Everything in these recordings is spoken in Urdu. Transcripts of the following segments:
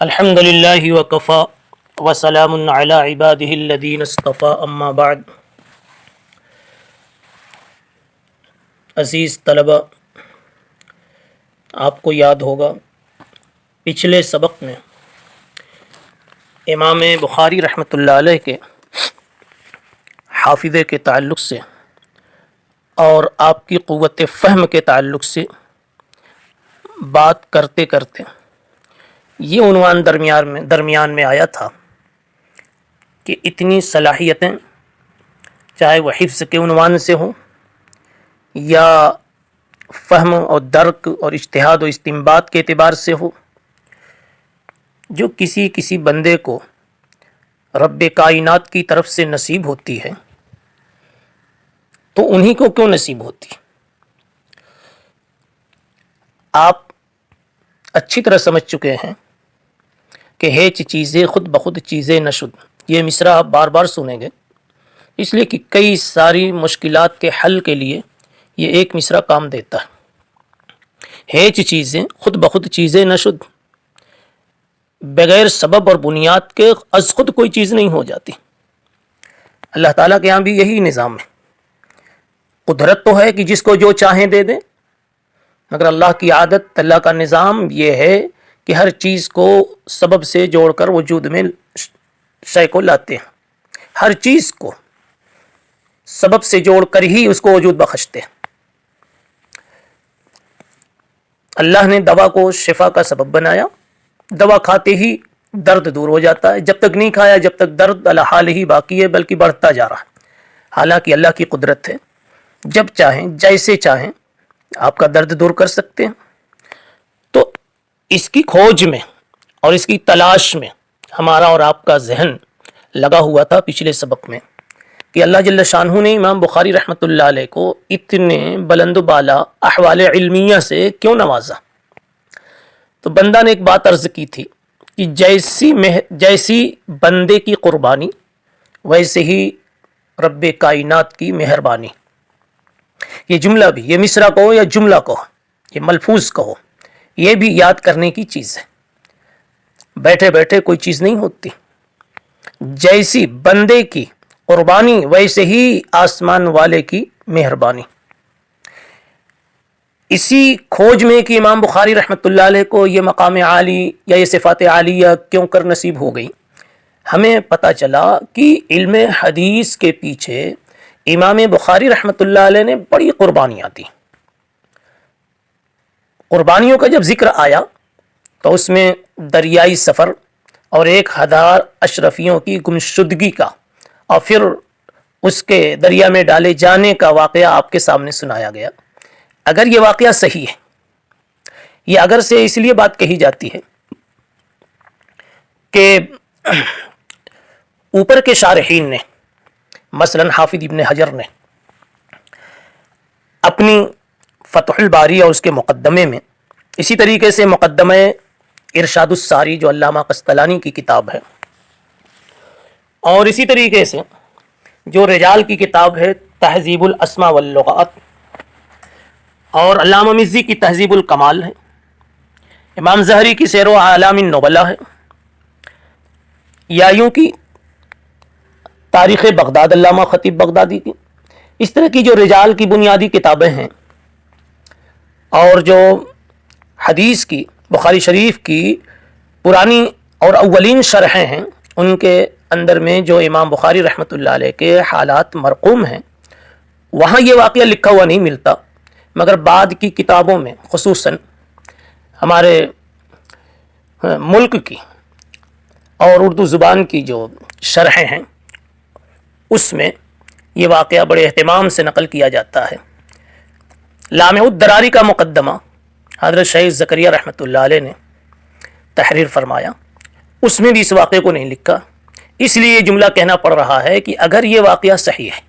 الحمد للہ وکفا وسلام علی عبادہ الذین اصطفیٰ اما بعد۔ عزیز طلبہ، آپ کو یاد ہوگا پچھلے سبق میں امام بخاری رحمۃ اللہ علیہ کے حافظے کے تعلق سے اور آپ کی قوت فہم کے تعلق سے بات کرتے کرتے یہ عنوان درمیان میں آیا تھا کہ اتنی صلاحیتیں چاہے وہ حفظ کے عنوان سے ہوں یا فہم اور درک اور اجتہاد و استنباط کے اعتبار سے ہو، جو کسی بندے کو رب کائنات کی طرف سے نصیب ہوتی ہے تو انہی کو کیوں نصیب ہوتی؟ آپ اچھی طرح سمجھ چکے ہیں کہ ہیچ چیزیں خود بخود چیزیں نہ شد، یہ مصرع آپ بار بار سنیں گے، اس لیے کہ کئی ساری مشکلات کے حل کے لیے یہ ایک مصرع کام دیتا ہے۔ ہیچ چیزیں خود بخود چیزیں نہ شد، بغیر سبب اور بنیاد کے از خود کوئی چیز نہیں ہو جاتی۔ اللہ تعالیٰ کے یہاں بھی یہی نظام ہے۔ قدرت تو ہے کہ جس کو جو چاہیں دے دیں، مگر اللہ کی عادت، اللہ کا نظام یہ ہے کہ ہر چیز کو سبب سے جوڑ کر وجود میں شے کو لاتے ہیں، ہر چیز کو سبب سے جوڑ کر ہی اس کو وجود بخشتے ہیں۔ اللہ نے دوا کو شفا کا سبب بنایا، دوا کھاتے ہی درد دور ہو جاتا ہے، جب تک نہیں کھایا جب تک درد الحال ہی باقی ہے، بلکہ بڑھتا جا رہا ہے۔ حالانکہ اللہ کی قدرت ہے، جب چاہیں جیسے چاہیں آپ کا درد دور کر سکتے ہیں۔ تو اس کی کھوج میں اور اس کی تلاش میں ہمارا اور آپ کا ذہن لگا ہوا تھا پچھلے سبق میں کہ اللہ جل شانہ نے امام بخاری رحمۃ اللہ علیہ کو اتنے بلند و بالا احوال علمیہ سے کیوں نوازا۔ تو بندہ نے ایک بات عرض کی تھی کہ جیسی بندے کی قربانی ویسے ہی رب کائنات کی مہربانی۔ یہ جملہ بھی، یہ مصرع کہو یا جملہ کہو، یہ ملفوظ کہو، یہ بھی یاد کرنے کی چیز ہے۔ بیٹھے بیٹھے کوئی چیز نہیں ہوتی۔ جیسی بندے کی قربانی ویسے ہی آسمان والے کی مہربانی۔ اسی کھوج میں کہ امام بخاری رحمۃ اللہ علیہ کو یہ مقام عالی یا یہ صفات عالیہ کیوں کر نصیب ہو گئی، ہمیں پتہ چلا کہ علم حدیث کے پیچھے امام بخاری رحمۃ اللہ علیہ نے بڑی قربانیاں دی۔ قربانیوں کا جب ذکر آیا تو اس میں دریائی سفر اور 1000 اشرفیوں کی گمشدگی کا اور پھر اس کے دریا میں ڈالے جانے کا واقعہ آپ کے سامنے سنایا گیا۔ اگر یہ واقعہ صحیح ہے، یہ اگر سے اس لیے بات کہی جاتی ہے کہ اوپر کے شارحین نے، مثلا حافظ ابن حجر نے اپنی فتح الباری اور اس کے مقدمے میں، اسی طریقے سے مقدمہ ارشاد الساری جو علامہ قسطلانی کی کتاب ہے، اور اسی طریقے سے جو رجال کی کتاب ہے تہذیب الاسماء واللغات، اور علامہ مزی کی تہذیب الکمال ہے، امام زہری کی سیر و اعلام النبلاء ہے، یایوں کی تاریخ بغداد علامہ خطیب بغدادی کی، اس طرح کی جو رجال کی بنیادی کتابیں ہیں، اور جو حدیث کی، بخاری شریف کی پرانی اور اولین شرحیں ہیں، ان کے اندر میں جو امام بخاری رحمۃ اللہ علیہ کے حالات مرقوم ہیں، وہاں یہ واقعہ لکھا ہوا نہیں ملتا، مگر بعد کی کتابوں میں، خصوصاً ہمارے ملک کی اور اردو زبان کی جو شرحیں ہیں، اس میں یہ واقعہ بڑے اہتمام سے نقل کیا جاتا ہے۔ لامع الدراری کا مقدمہ حضرت شیخ زکریا رحمۃ اللہ علیہ نے تحریر فرمایا، اس میں بھی اس واقعے کو نہیں لکھا، اس لیے یہ جملہ کہنا پڑ رہا ہے کہ اگر یہ واقعہ صحیح ہے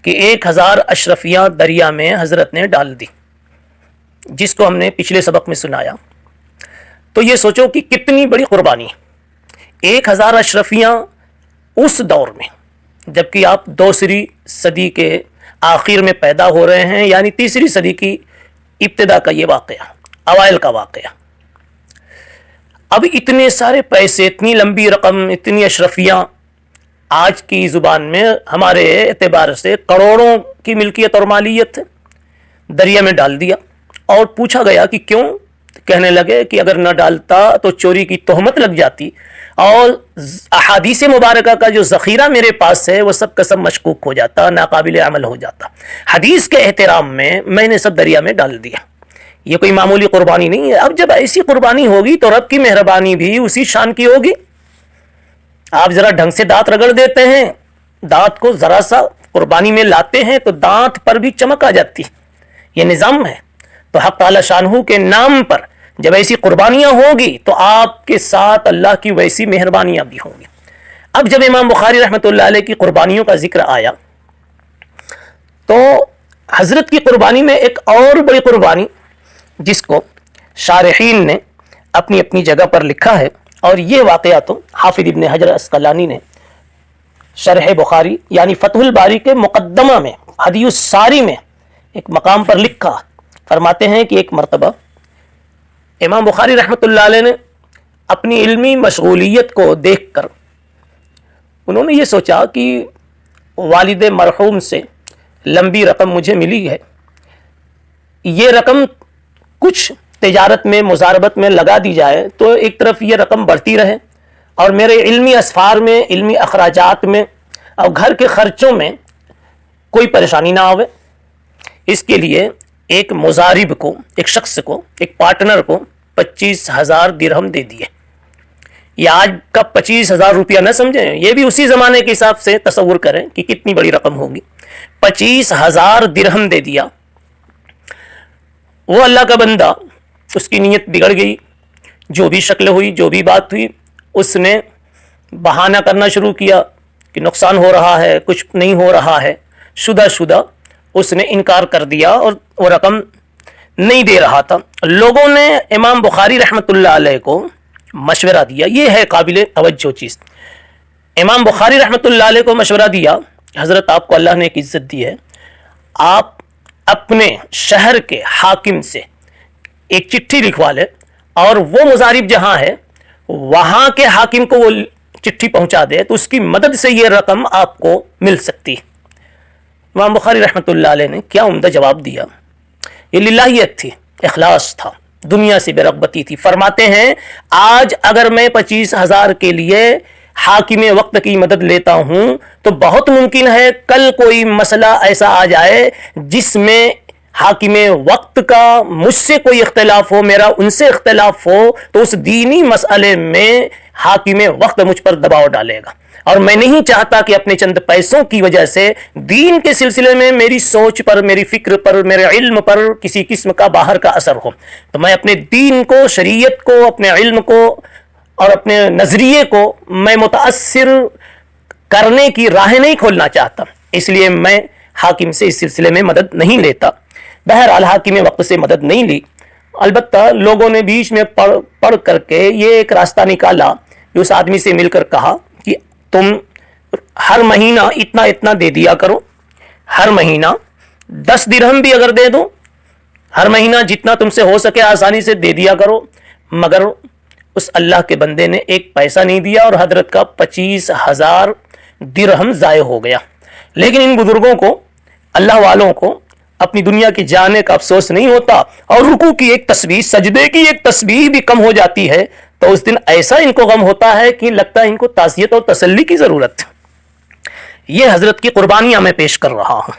کہ 1000 اشرفیاں دریا میں حضرت نے ڈال دی، جس کو ہم نے پچھلے سبق میں سنایا، تو یہ سوچو کہ کتنی بڑی قربانی ہے۔ 1000 اشرفیاں اس دور میں، جبکہ آپ 2ری صدی کے آخر میں پیدا ہو رہے ہیں، یعنی 3ری صدی کی ابتدا کا یہ واقعہ، اوائل کا واقعہ۔ اب اتنے سارے پیسے، اتنی لمبی رقم، اتنی اشرفیاں، آج کی زبان میں ہمارے اعتبار سے کروڑوں کی ملکیت اور مالیت دریا میں ڈال دیا. اور پوچھا گیا کہ کیوں؟ کہنے لگے کہ اگر نہ ڈالتا تو چوری کی تہمت لگ جاتی، اور احادیث مبارکہ کا جو ذخیرہ میرے پاس ہے وہ سب کا سب مشکوک ہو جاتا، ناقابل عمل ہو جاتا. حدیث کے احترام میں نے سب دریا میں ڈال دیا. یہ کوئی معمولی قربانی نہیں ہے. اب جب ایسی قربانی ہوگی تو رب کی مہربانی بھی اسی شان کی ہوگی. آپ ذرا ڈھنگ سے دانت رگڑ دیتے ہیں، دانت کو ذرا سا قربانی میں لاتے ہیں تو دانت پر بھی چمک آ جاتی. یہ نظام ہے. تو حق تعالی شانہ کے نام پر جب ایسی قربانیاں ہوگی تو آپ کے ساتھ اللہ کی ویسی مہربانیاں بھی ہوں گی. اب جب امام بخاری رحمۃ اللہ علیہ کی قربانیوں کا ذکر آیا تو حضرت کی قربانی میں ایک اور بڑی قربانی جس کو شارحین نے اپنی اپنی جگہ پر لکھا ہے، اور یہ واقعہ تو حافظ ابن حجر عسقلانی نے شرح بخاری یعنی فتح الباری کے مقدمہ میں ہدی الساری میں ایک مقام پر لکھا. فرماتے ہیں کہ ایک مرتبہ امام بخاری رحمۃ اللہ علیہ نے اپنی علمی مشغولیت کو دیکھ کر انہوں نے یہ سوچا کہ والد مرحوم سے لمبی رقم مجھے ملی ہے، یہ رقم کچھ تجارت میں، مزاربت میں لگا دی جائے تو ایک طرف یہ رقم بڑھتی رہے اور میرے علمی اسفار میں، علمی اخراجات میں اور گھر کے خرچوں میں کوئی پریشانی نہ آوے. اس کے لیے ایک مزارب کو، ایک شخص کو، ایک پارٹنر کو 25,000 درہم دے دیے. یہ آج کا 25,000 روپیہ نہ سمجھیں، یہ بھی اسی زمانے کے حساب سے تصور کریں کہ کتنی بڑی رقم ہوگی. 25,000 درہم دے دیا. وہ اللہ کا بندہ، اس کی نیت بگڑ گئی، جو بھی شکل ہوئی، جو بھی بات ہوئی، اس نے بہانہ کرنا شروع کیا کہ نقصان ہو رہا ہے، کچھ نہیں ہو رہا ہے. شدہ اس نے انکار کر دیا اور وہ رقم نہیں دے رہا تھا. لوگوں نے امام بخاری رحمۃ اللہ علیہ کو مشورہ دیا. یہ ہے قابل توجہ چیز. امام بخاری رحمۃ اللہ علیہ کو مشورہ دیا، حضرت آپ کو اللہ نے ایک عزت دی ہے، آپ اپنے شہر کے حاکم سے ایک چٹھی لکھوا لے اور وہ مزارب جہاں ہے وہاں کے حاکم کو وہ چٹھی پہنچا دے تو اس کی مدد سے یہ رقم آپ کو مل سکتی. امام بخاری رحمۃ اللہ علیہ نے کیا عمدہ جواب دیا. یہ للہیت تھی، اخلاص تھا، دنیا سے بے رغبتی تھی. فرماتے ہیں آج اگر میں 25,000 کے لیے حاکم وقت کی مدد لیتا ہوں تو بہت ممکن ہے کل کوئی مسئلہ ایسا آ جائے جس میں حاکم وقت کا مجھ سے کوئی اختلاف ہو، میرا ان سے اختلاف ہو، تو اس دینی مسئلے میں حاکم وقت مجھ پر دباؤ ڈالے گا. اور میں نہیں چاہتا کہ اپنے چند پیسوں کی وجہ سے دین کے سلسلے میں میری سوچ پر، میری فکر پر، میرے علم پر کسی قسم کا باہر کا اثر ہو. تو میں اپنے دین کو، شریعت کو، اپنے علم کو اور اپنے نظریے کو میں متاثر کرنے کی راہ نہیں کھولنا چاہتا، اس لیے میں حاکم سے اس سلسلے میں مدد نہیں لیتا. بہرحال حاکم وقت سے مدد نہیں لی. البتہ لوگوں نے بیچ میں پڑھ کر کے یہ ایک راستہ نکالا کہ اس آدمی سے مل کر کہا کہ تم ہر مہینہ اتنا اتنا دے دیا کرو، ہر مہینہ 10 درہم بھی اگر دے دو، ہر مہینہ جتنا تم سے ہو سکے آسانی سے دے دیا کرو. مگر اس اللہ کے بندے نے ایک پیسہ نہیں دیا اور حضرت کا 25,000 درہم ضائع ہو گیا. لیکن ان بزرگوں کو، اللہ والوں کو اپنی دنیا کی جانے کا افسوس نہیں ہوتا، اور رکوع کی ایک تسبیح، سجدے کی ایک تسبیح بھی کم ہو جاتی ہے تو اس دن ایسا ان کو غم ہوتا ہے کہ لگتا ہے ان کو تعزیت اور تسلی کی ضرورت. یہ حضرت کی قربانیاں میں پیش کر رہا ہوں.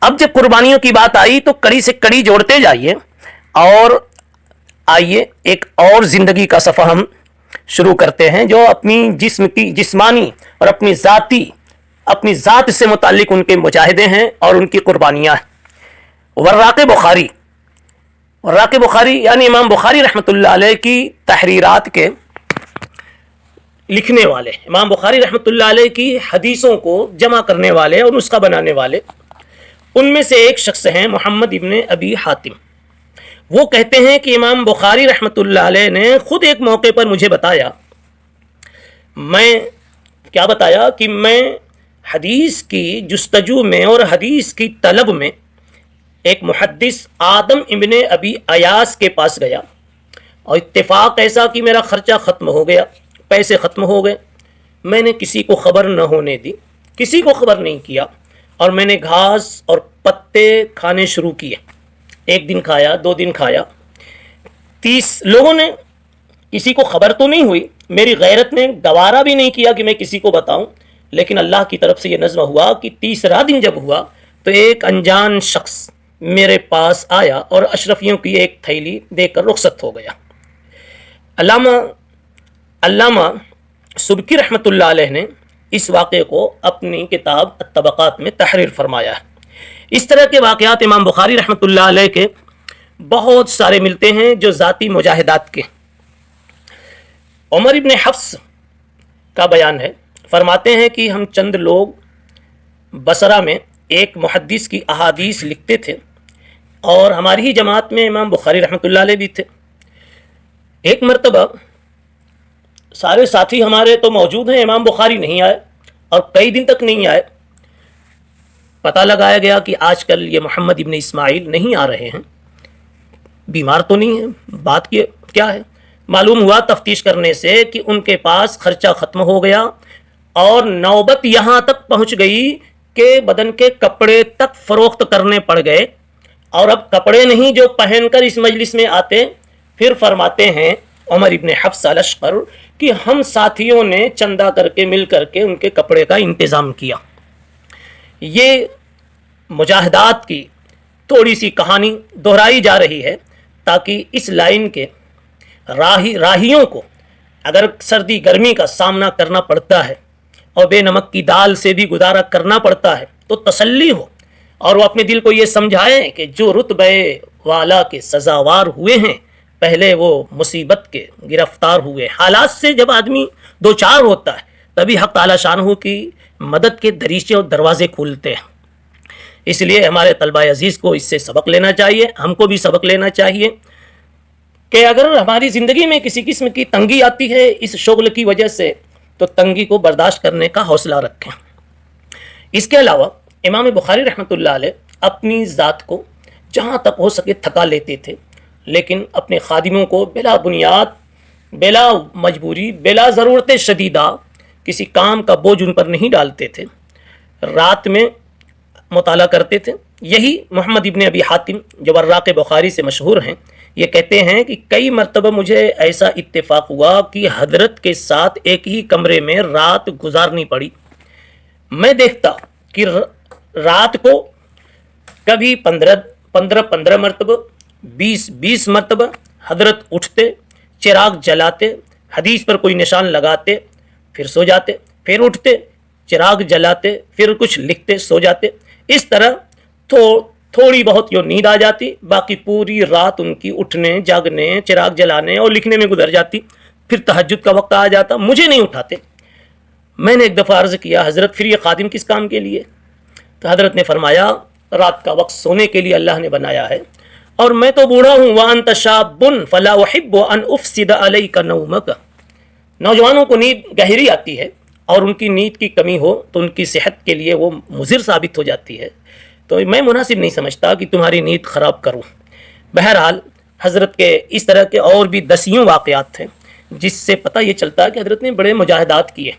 اب جب قربانیوں کی بات آئی تو کڑی سے کڑی جوڑتے جائیے اور آئیے ایک اور زندگی کا صفحہ ہم شروع کرتے ہیں جو اپنی جسم کی جسمانی اور اپنی ذات سے متعلق ان کے مجاہدے ہیں اور ان کی قربانیاں ہیں. وراق بخاری یعنی امام بخاری رحمۃ اللہ علیہ کی تحریرات کے لکھنے والے، امام بخاری رحمۃ اللہ علیہ کی حدیثوں کو جمع کرنے والے اور نسخہ بنانے والے، ان میں سے ایک شخص ہیں محمد ابن ابی حاتم. وہ کہتے ہیں کہ امام بخاری رحمۃ اللہ علیہ نے خود ایک موقع پر مجھے بتایا کہ میں حدیث کی جستجو میں اور حدیث کی طلب میں ایک محدث آدم ابن ابی ایاس کے پاس گیا اور اتفاق ایسا کہ میرا خرچہ ختم ہو گیا، پیسے ختم ہو گئے، میں نے کسی کو خبر نہ ہونے دی، کسی کو خبر نہیں کیا، اور میں نے گھاس اور پتے کھانے شروع کیے۔ 1 دن کھایا، 2 دن کھایا، 30 لوگوں نے، کسی کو خبر تو نہیں ہوئی، میری غیرت نے گوارا بھی نہیں کیا کہ میں کسی کو بتاؤں، لیکن اللہ کی طرف سے یہ نظم ہوا کہ 30واں دن جب ہوا تو ایک انجان شخص میرے پاس آیا اور اشرفیوں کی ایک تھیلی دے کر رخصت ہو گیا۔ علامہ سبکی رحمۃ اللہ علیہ نے اس واقعے کو اپنی کتاب الطبقات میں تحریر فرمایا ہے۔ اس طرح کے واقعات امام بخاری رحمۃ اللہ علیہ کے بہت سارے ملتے ہیں جو ذاتی مجاہدات کے۔ عمر ابن حفص کا بیان ہے، فرماتے ہیں کہ ہم چند لوگ بصرہ میں ایک محدث کی احادیث لکھتے تھے، اور ہماری ہی جماعت میں امام بخاری رحمۃ اللہ علیہ بھی تھے۔ ایک مرتبہ سارے ساتھی ہمارے تو موجود ہیں، امام بخاری نہیں آئے اور کئی دن تک نہیں آئے۔ پتہ لگایا گیا کہ آج کل یہ محمد ابن اسماعیل نہیں آ رہے ہیں، بیمار تو نہیں ہے، بات کیا ہے؟ معلوم ہوا تفتیش کرنے سے کہ ان کے پاس خرچہ ختم ہو گیا، اور نوبت یہاں تک پہنچ گئی کہ بدن کے کپڑے تک فروخت کرنے پڑ گئے، اور اب کپڑے نہیں جو پہن کر اس مجلس میں آتے۔ پھر فرماتے ہیں عمر ابن حفص الاشقر کہ ہم ساتھیوں نے چندہ کر کے مل کر کے ان کے کپڑے کا انتظام کیا۔ یہ مجاہدات کی تھوڑی سی کہانی دہرائی جا رہی ہے تاکہ اس لائن کے راہیوں کو اگر سردی گرمی کا سامنا کرنا پڑتا ہے اور بے نمک کی دال سے بھی گزارا کرنا پڑتا ہے تو تسلی ہو، اور وہ اپنے دل کو یہ سمجھائیں کہ جو رتبے والا کے سزاوار ہوئے ہیں پہلے وہ مصیبت کے گرفتار ہوئے۔ حالات سے جب آدمی دو چار ہوتا ہے تبھی حق تعالی شانہ کی مدد کے دریچے اور دروازے کھولتے ہیں۔ اس لیے ہمارے طلبہ عزیز کو اس سے سبق لینا چاہیے، ہم کو بھی سبق لینا چاہیے کہ اگر ہماری زندگی میں کسی قسم کی تنگی آتی ہے اس شغل کی وجہ سے تو تنگی کو برداشت کرنے کا حوصلہ رکھیں۔ اس کے علاوہ امام بخاری رحمۃ اللہ علیہ اپنی ذات کو جہاں تک ہو سکے تھکا لیتے تھے، لیکن اپنے خادموں کو بلا بنیاد، بلا مجبوری، بلا ضرورت شدیدہ کسی کام کا بوجھ ان پر نہیں ڈالتے تھے۔ رات میں مطالعہ کرتے تھے۔ یہی محمد ابن ابی حاتم جو وراق بخاری سے مشہور ہیں، یہ کہتے ہیں کہ کئی مرتبہ مجھے ایسا اتفاق ہوا کہ حضرت کے ساتھ ایک ہی کمرے میں رات گزارنی پڑی۔ میں دیکھتا کہ رات کو کبھی 15 مرتبہ، 20 مرتبہ حضرت اٹھتے، چراغ جلاتے، حدیث پر کوئی نشان لگاتے، پھر سو جاتے، پھر اٹھتے، چراغ جلاتے، پھر کچھ لکھتے، سو جاتے۔ اس طرح تھوڑی بہت جو نیند آ جاتی، باقی پوری رات ان کی اٹھنے، جاگنے، چراغ جلانے اور لکھنے میں گزر جاتی۔ پھر تہجد کا وقت آ جاتا، مجھے نہیں اٹھاتے۔ میں نے ایک دفعہ عرض کیا حضرت پھر یہ خادم کس کام کے لیے؟ تو حضرت نے فرمایا رات کا وقت سونے کے لیے اللہ نے بنایا ہے، اور میں تو بوڑھا ہوں، وَأَنْتَ شَابٌ فَلَا أُحِبُّ أَنْ أُفْسِدَ عَلَيْكَ نَوْمَكَ۔ نوجوانوں کو نیند گہری آتی ہے، اور ان کی نیند کی کمی ہو تو ان کی صحت کے لیے وہ مضر ثابت ہو جاتی ہے، تو میں مناسب نہیں سمجھتا کہ تمہاری نیند خراب کروں۔ بہرحال حضرت کے اس طرح کے اور بھی 10 واقعات تھے جس سے پتہ یہ چلتا ہے کہ حضرت نے بڑے مجاہدات کیے۔